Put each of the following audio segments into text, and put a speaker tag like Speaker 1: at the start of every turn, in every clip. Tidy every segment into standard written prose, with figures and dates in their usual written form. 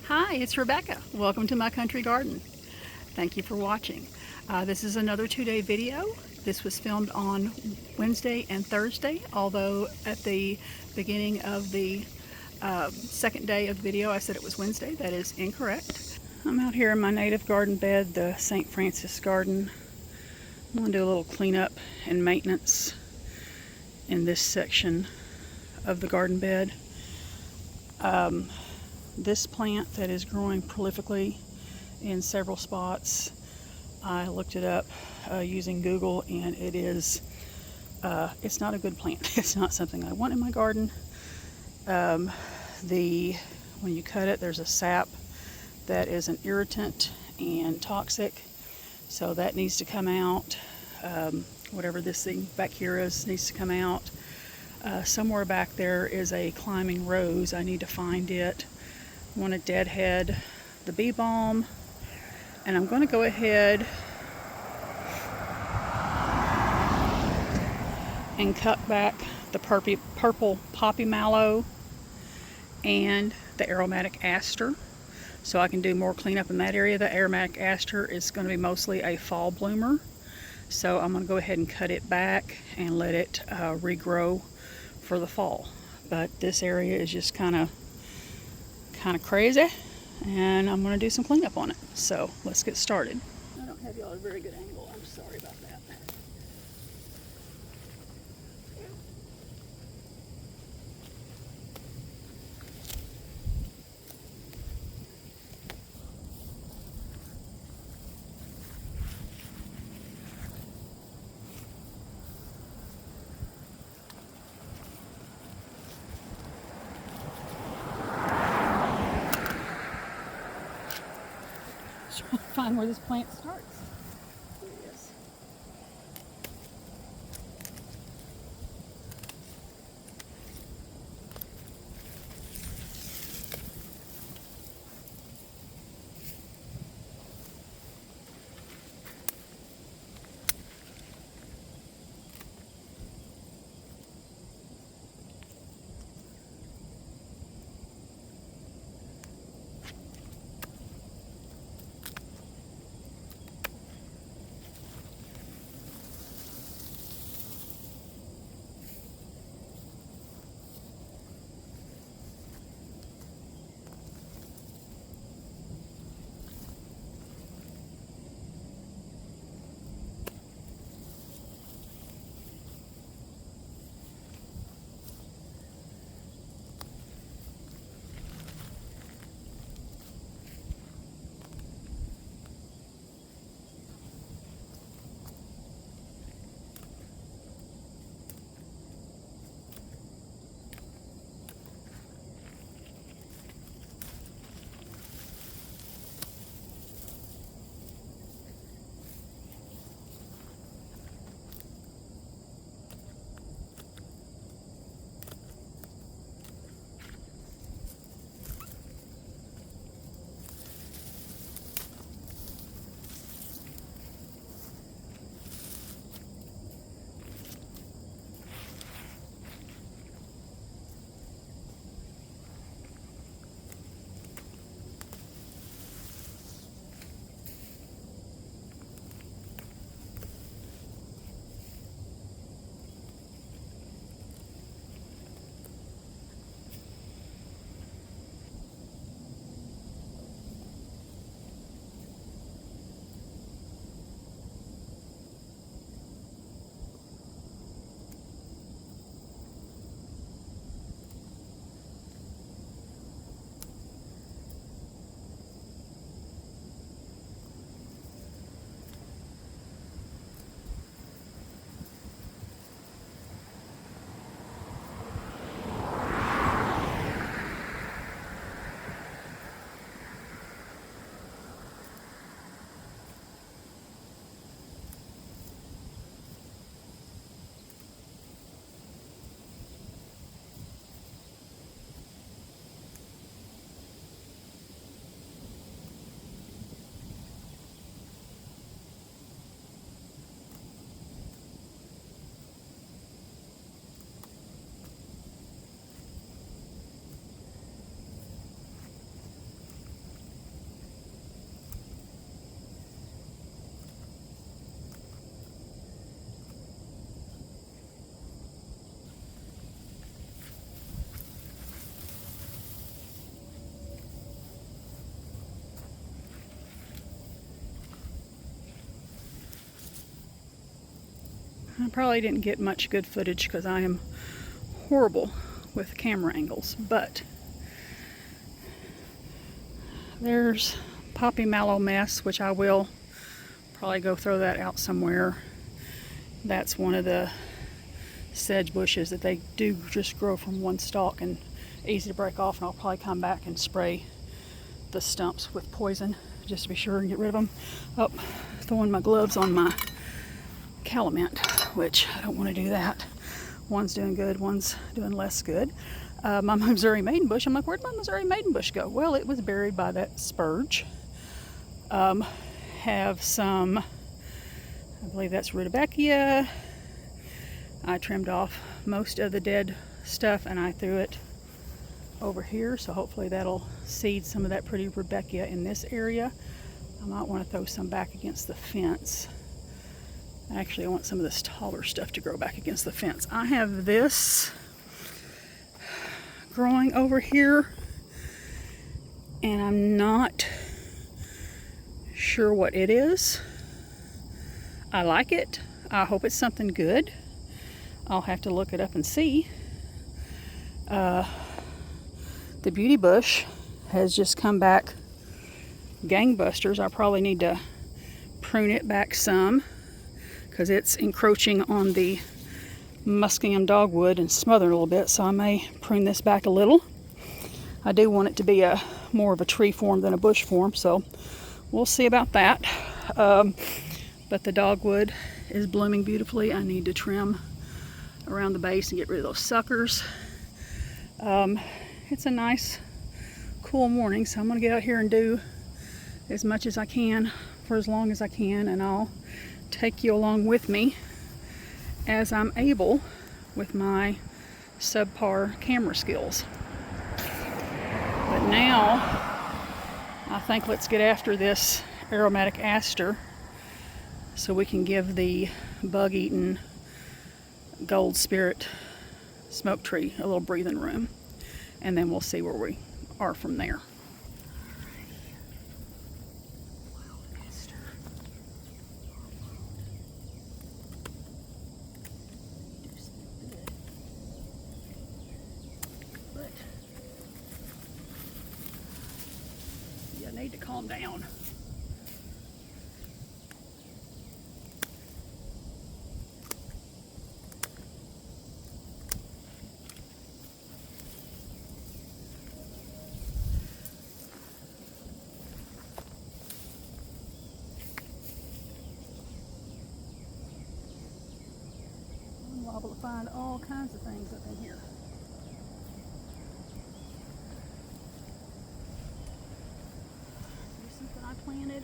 Speaker 1: Hi, it's Rebecca. Welcome to my country garden. Thank you for watching. This is another 2-day video. This was filmed on Wednesday and Thursday, although at the beginning of the second day of the video I said it was Wednesday. That is incorrect. I'm out here in my native garden bed, the St. Francis garden. I'm going to do a little cleanup and maintenance in this section of the garden bed. This plant that is growing prolifically in several spots, I looked it up using Google, and it's not a good plant. It's not something I want in my garden. When you cut it, there's a sap that is an irritant and toxic, so that needs to come out. Whatever this thing back here is needs to come out. Somewhere back there is a climbing rose. I need to find it. I want to deadhead the bee balm, and I'm going to go ahead and cut back the purple poppy mallow and the aromatic aster so I can do more cleanup in that area. The aromatic aster is going to be mostly a fall bloomer, so I'm going to go ahead and cut it back and let it regrow for the fall. But this area is just kind of crazy, and I'm going to do some cleanup on it. So let's get started. I don't have y'all at a very good angle. I'm sorry about that. Trying to find where this plant starts. Here it is. I probably didn't get much good footage because I am horrible with camera angles, but there's poppy mallow mess, which I will probably go throw that out somewhere. That's one of the sedge bushes that they do just grow from one stalk and easy to break off, and I'll probably come back and spray the stumps with poison just to be sure and get rid of them. Oh, throwing my gloves on my calumet, which I don't want to do that. One's doing good, one's doing less good. My Missouri maidenbush, I'm like, where'd my Missouri maidenbush go? Well, it was buried by that spurge. Have some, I believe that's rudbeckia. I trimmed off most of the dead stuff and I threw it over here, so hopefully that'll seed some of that pretty rudbeckia in this area. I might want to throw some back against the fence. Actually, I want some of this taller stuff to grow back against the fence. I have this growing over here, and I'm not sure what it is. I like it. I hope it's something good. I'll have to look it up and see. The beauty bush has just come back gangbusters. I probably need to prune it back some because it's encroaching on the Muskingum dogwood and smothering a little bit, so I may prune this back a little. I do want it to be a more of a tree form than a bush form, so we'll see about that. But the dogwood is blooming beautifully. I need to trim around the base and get rid of those suckers. It's a nice cool morning, so I'm going to get out here and do as much as I can for as long as I can, and I'll take you along with me as I'm able with my subpar camera skills. But now I think let's get after this aromatic aster so we can give the bug-eaten gold spirit smoke tree a little breathing room, and then we'll see where we are from there. Need to calm down. I'm liable to find all kinds of things up in here. Something I planted.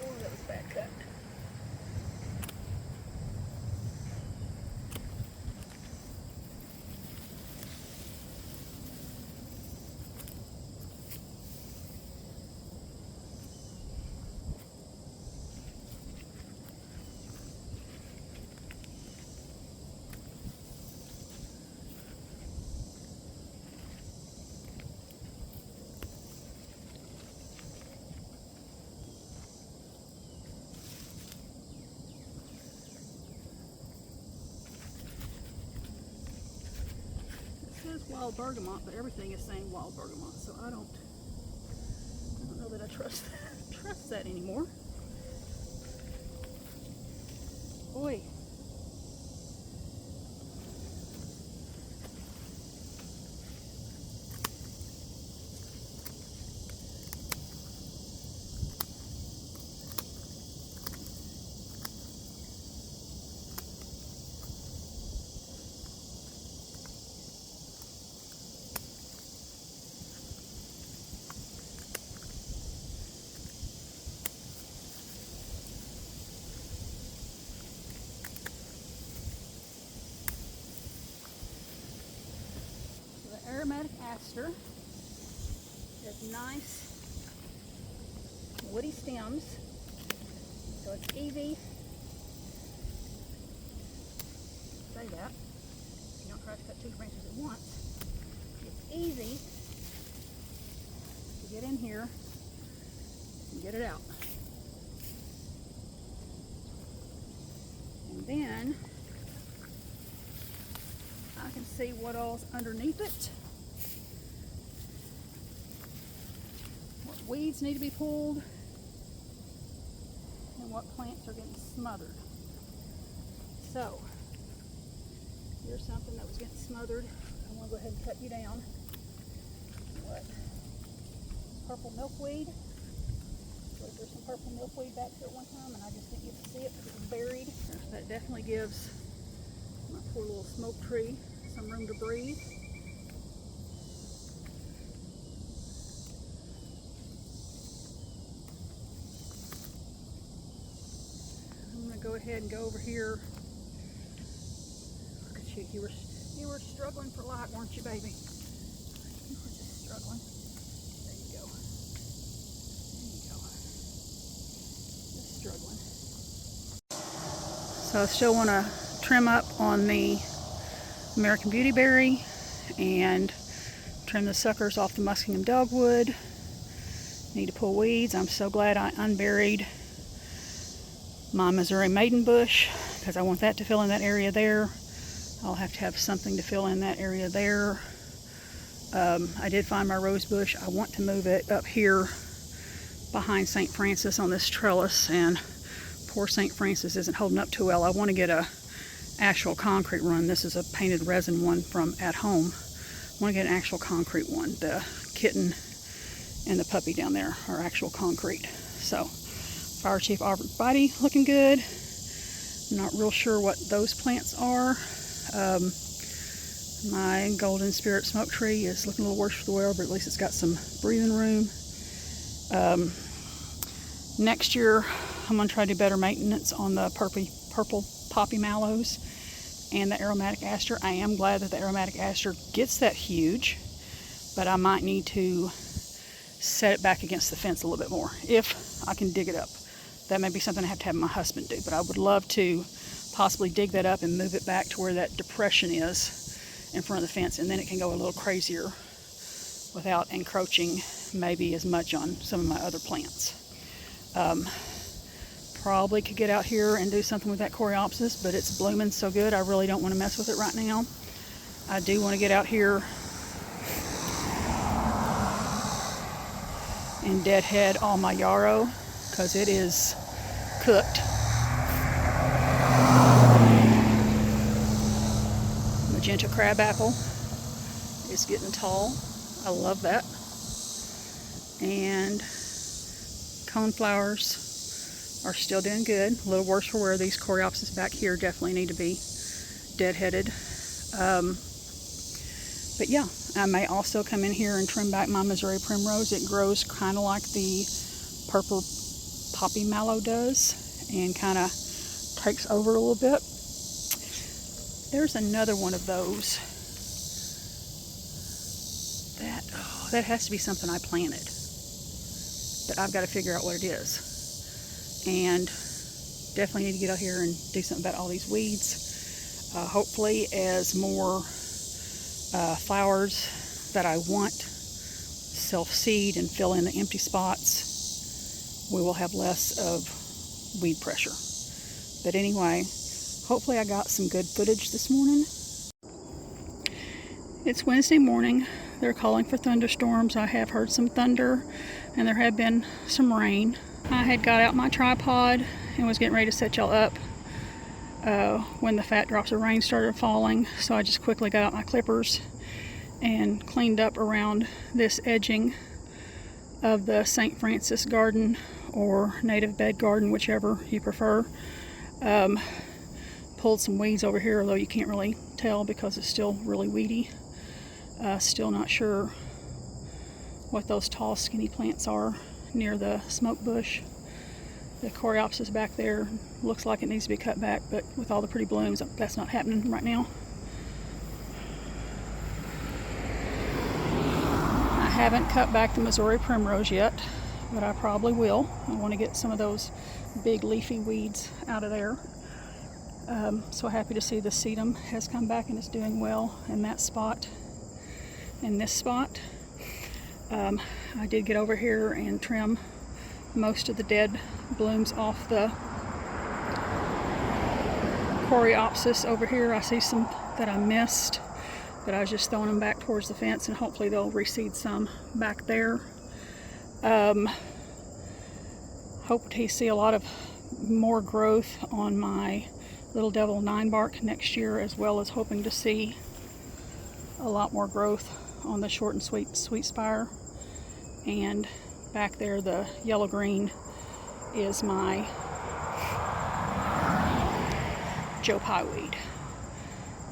Speaker 1: Oh, that was bad cut. Wild bergamot, but everything is saying wild bergamot, so I don't know that I trust that anymore. Boy. Aromatic aster has nice woody stems, so it's easy say that. You don't try to cut 2 branches at once. It's easy to get in here and get it out. And then I can see what all's underneath it. What weeds need to be pulled and what plants are getting smothered. So, here's something that was getting smothered. I'm going to go ahead and cut you down. What? Purple milkweed. There's some purple milkweed back here at one time, and I just didn't get to see it because it was buried. So that definitely gives my poor little smoke tree some room to breathe. I'm going to go ahead and go over here. Look at you. You were struggling for light, weren't you, baby? You were just struggling. There you go. There you go. Just struggling. So I still want to trim up on the American Beautyberry and trim the suckers off the Muskingum dogwood. Need to pull weeds. I'm so glad I unburied my Missouri maiden bush because I want that to fill in that area there. I'll have to have something to fill in that area there. I did find my rose bush. I want to move it up here behind St. Francis on this trellis, and poor St. Francis isn't holding up too well. I want to get a actual concrete one. This is a painted resin one from at home. I want to get an actual concrete one. The kitten and the puppy down there are actual concrete. So, Fire Chief arborvitae looking good. I'm not real sure what those plants are. My golden spirit smoke tree is looking a little worse for the wear, but at least it's got some breathing room. Next year, I'm going to try to do better maintenance on the purple poppy mallows and the aromatic aster. I am glad that the aromatic aster gets that huge, but I might need to set it back against the fence a little bit more if I can dig it up. That may be something I have to have my husband do, but I would love to possibly dig that up and move it back to where that depression is in front of the fence, and then it can go a little crazier without encroaching maybe as much on some of my other plants. Probably could get out here and do something with that coreopsis, but it's blooming so good I really don't want to mess with it right now. I do want to get out here and deadhead all my yarrow because it is cooked. Magenta crabapple is getting tall. I love that. And coneflowers are still doing good. A little worse for wear. These coreopsis back here definitely need to be deadheaded. But yeah, I may also come in here and trim back my Missouri primrose. It grows kind of like the purple poppy mallow does and kind of takes over a little bit. There's another one of those that has to be something I planted, but I've got to figure out what it is. And definitely need to get out here and do something about all these weeds. Hopefully as more flowers that I want self-seed and fill in the empty spots, we will have less of weed pressure. But anyway, hopefully I got some good footage this morning. It's Wednesday morning. They're calling for thunderstorms. I have heard some thunder and there have been some rain. I had got out my tripod and was getting ready to set y'all up when the fat drops of rain started falling. So I just quickly got out my clippers and cleaned up around this edging of the St. Francis garden or native bed garden, whichever you prefer. Pulled some weeds over here, although you can't really tell because it's still really weedy. Still not sure what those tall skinny plants are near the smoke bush. The coreopsis back there looks like it needs to be cut back, but with all the pretty blooms, that's not happening right now. I haven't cut back the Missouri primrose yet, but I probably will. I want to get some of those big leafy weeds out of there. So happy to see the sedum has come back and is doing well in that spot. In this spot, I did get over here and trim most of the dead blooms off the coreopsis over here. I see some that I missed, but I was just throwing them back towards the fence, and hopefully they'll reseed some back there. Hope to see a lot of more growth on my Little Devil 9 bark next year, as well as hoping to see a lot more growth on the short and sweet spire. And back there, the yellow green is my Joe Pye weed,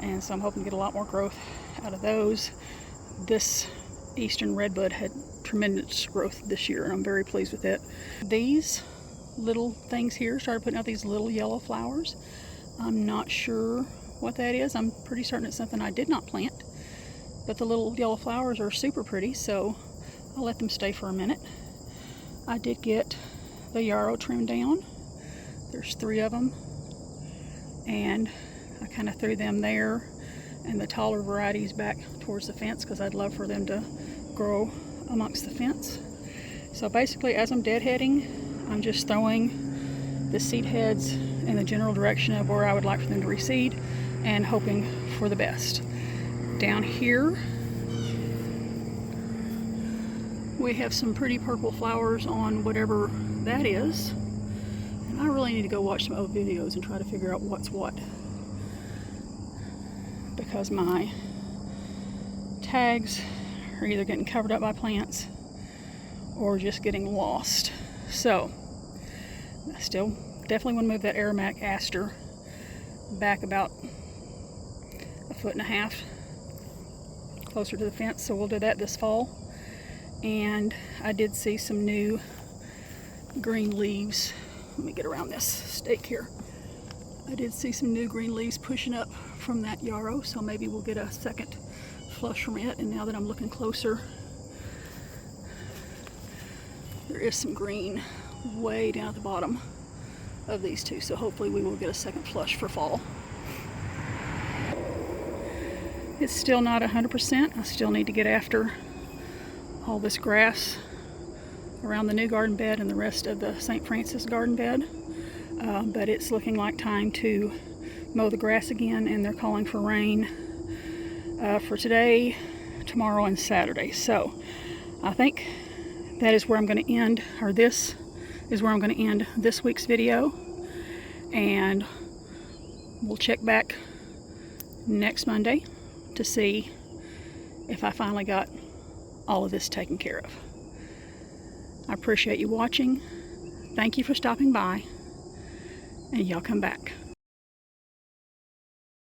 Speaker 1: and so I'm hoping to get a lot more growth out of those. This Eastern Redbud had tremendous growth this year, and I'm very pleased with it. These little things here started putting out these little yellow flowers. I'm not sure what that is. I'm pretty certain it's something I did not plant, but the little yellow flowers are super pretty, so I'll let them stay for a minute. I did get the yarrow trimmed down. There's 3 of them, and I kind of threw them there and the taller varieties back towards the fence because I'd love for them to grow amongst the fence. So basically, as I'm deadheading, I'm just throwing the seed heads in the general direction of where I would like for them to reseed and hoping for the best. Down here, we have some pretty purple flowers on whatever that is. And I really need to go watch some old videos and try to figure out what's what, because my tags are either getting covered up by plants or just getting lost. So I still definitely want to move that aromatic aster back about 1.5 feet closer to the fence, so we'll do that this fall. And I did see some new green leaves. Let me get around this stake here. I did see some new green leaves pushing up from that yarrow, so maybe we'll get a second flush from it. And now that I'm looking closer, there is some green way down at the bottom of these two, so hopefully we will get a second flush for fall. It's still not 100%. I still need to get after all this grass around the new garden bed and the rest of the St. Francis garden bed, but it's looking like time to mow the grass again, and they're calling for rain for today, tomorrow, and Saturday. So I think that is where I'm going to end, or this is where I'm going to end this week's video, and we'll check back next Monday to see if I finally got all of this taken care of. I appreciate you watching. Thank you for stopping by, and y'all come back.